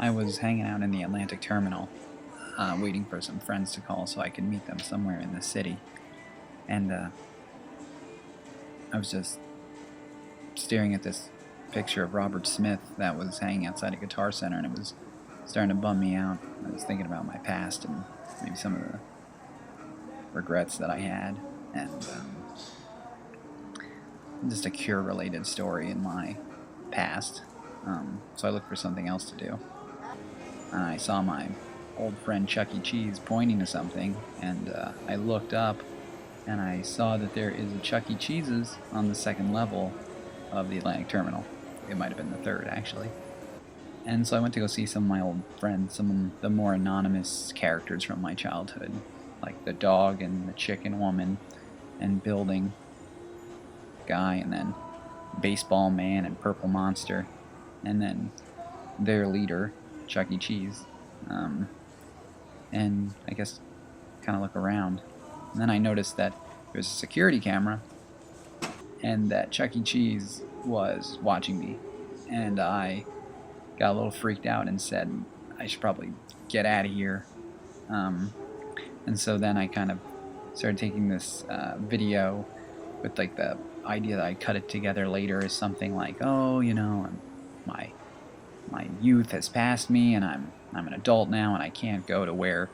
I was hanging out in the Atlantic Terminal, waiting for some friends to call so I could meet them somewhere in the city. And I was just staring at this picture of Robert Smith that was hanging outside a Guitar Center, and it was starting to bum me out. I was thinking about my past and maybe some of the regrets that I had, and just a Cure-related story in my past. So I looked for something else to do. I saw my old friend Chuck E. Cheese pointing to something, and I looked up, and I saw that there is a Chuck E. Cheese's on the second level of the Atlantic Terminal. It might have been the third, actually. And so I went to go see some of my old friends, some of the more anonymous characters from my childhood, like the dog and the chicken woman and building guy, and then baseball man and purple monster, and then their leader, Chuck E. Cheese. And I guess kind of look around. And then I noticed that there's a security camera and that Chuck E. Cheese was watching me. And I got a little freaked out and said I should probably get out of here. And so then I kind of started taking this video with like the idea that I cut it together later as something like, oh, you know, my youth has passed me, and I'm an adult now, and I can't go to where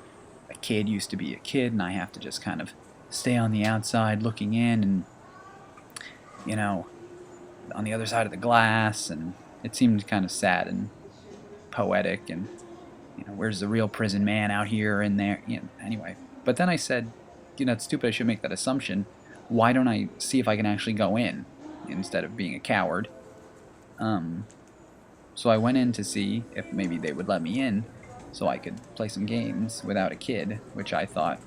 a kid used to be a kid, and I have to just kind of stay on the outside looking in, and, you know, on the other side of the glass. And it seemed kind of sad and poetic, and, you know, where's the real prison man out here and there, you know, anyway. But then I said, you know, it's stupid, I should make that assumption. Why don't I see if I can actually go in instead of being a coward? So I went in to see if maybe they would let me in so I could play some games without a kid, which I thought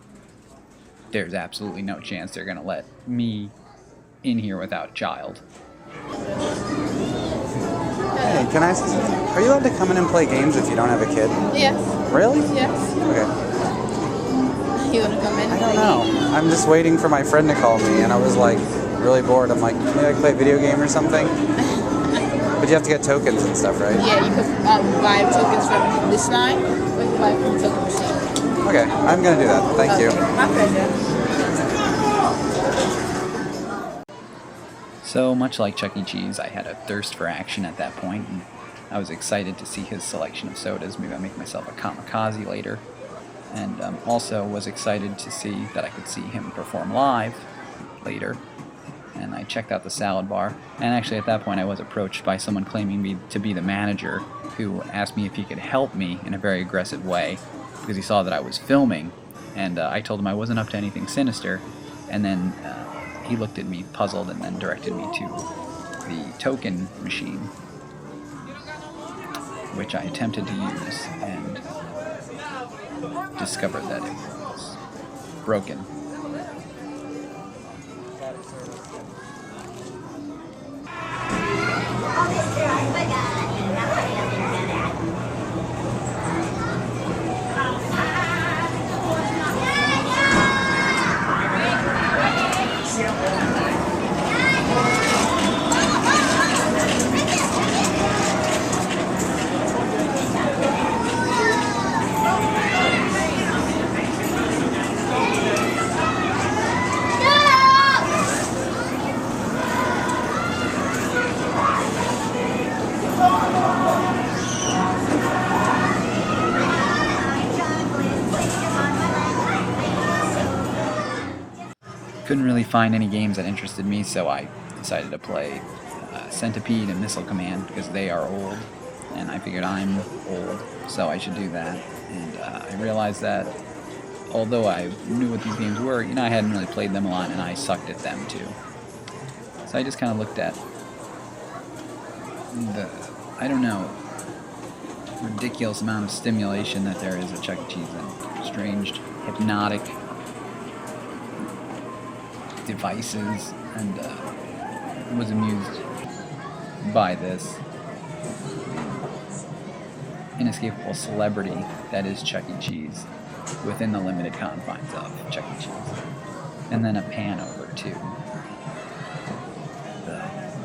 there's absolutely no chance they're going to let me in here without a child. Hey, can I ask you something? Are you allowed to come in and play games if you don't have a kid? Yes. Really? Yes. Okay. You want to come in? I don't know. I'm just waiting for my friend to call me, and I was like really bored. I'm like, maybe I can play a video game or something. But you have to get tokens and stuff, right? Yeah, you can buy tokens from this line, or you can buy from the token machine. Okay, I'm gonna do that. Thank you. My pleasure. So much like Chuck E. Cheese, I had a thirst for action at that point, and I was excited to see his selection of sodas. Maybe I'll make myself a kamikaze later. And also was excited to see that I could see him perform live later. And I checked out the salad bar. And actually at that point I was approached by someone claiming to be the manager, who asked me if he could help me in a very aggressive way because he saw that I was filming. And I told him I wasn't up to anything sinister. And then he looked at me puzzled and then directed me to the token machine, which I attempted to use and discovered that it was broken. Couldn't really find any games that interested me, so I decided to play Centipede and Missile Command because they are old, and I figured I'm old, so I should do that. And I realized that although I knew what these games were, you know, I hadn't really played them a lot, and I sucked at them too. So I just kind of looked at the, I don't know, ridiculous amount of stimulation that there is at Chuck E. Cheese, and strange, hypnotic devices, and was amused by this inescapable celebrity that is Chuck E. Cheese within the limited confines of Chuck E. Cheese. And then a pan over to the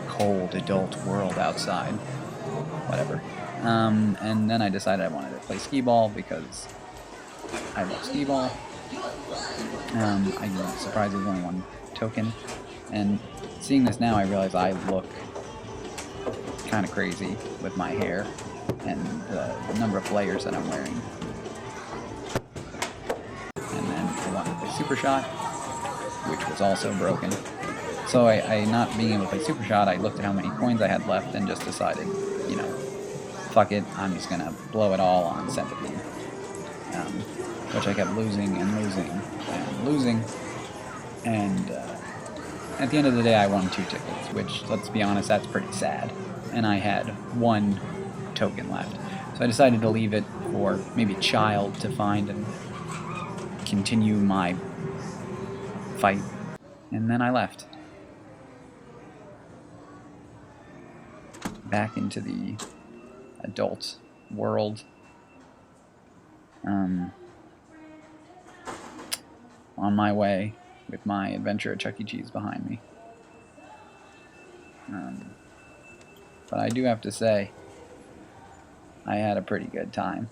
cold adult world outside. whatever. And then I decided I wanted to play skee ball because I love skee ball. I'm surprised there's only one token. And seeing this now, I realize I look kind of crazy with my hair and the number of layers that I'm wearing. And then I wanted to play Super Shot, which was also broken. So I not being able to play Super Shot, I looked at how many coins I had left and just decided, you know, fuck it, I'm just gonna blow it all on Centipede. Which I kept losing and losing and losing. And at the end of the day, I won 2 tickets, which, let's be honest, that's pretty sad. And I had 1 token left. So I decided to leave it for maybe a child to find and continue my fight. And then I left. Back into the adult world. On my way with my adventure at Chuck E. Cheese behind me. But I do have to say, I had a pretty good time.